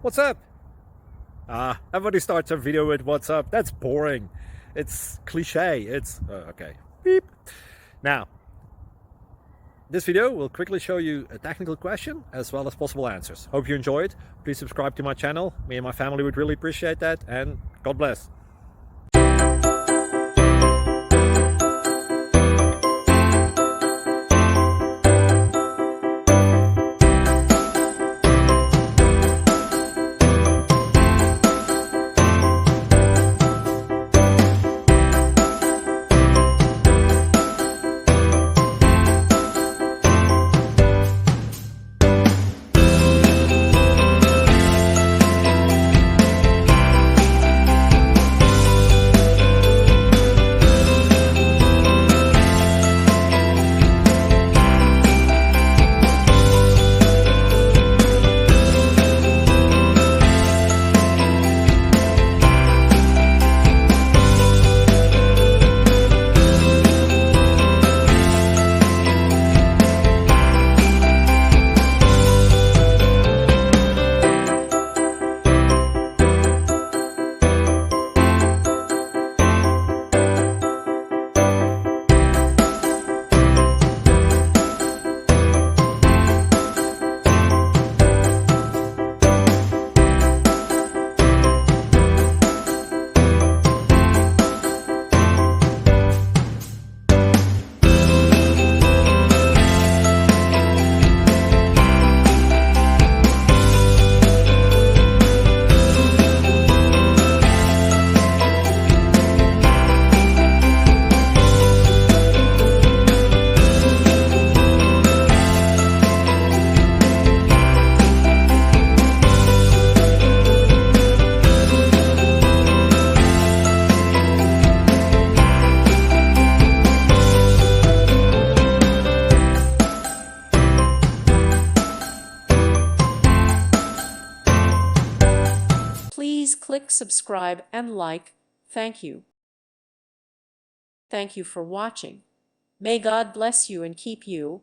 What's up? Everybody starts a video with what's up. That's boring. It's cliche. It's okay. Beep. Now, this video will quickly show you a technical question as well as possible answers. Hope you enjoyed. Please subscribe to my channel. Me and my family would really appreciate that, and God bless. Please click subscribe and like. Thank you. Thank you for watching. May God bless you and keep you.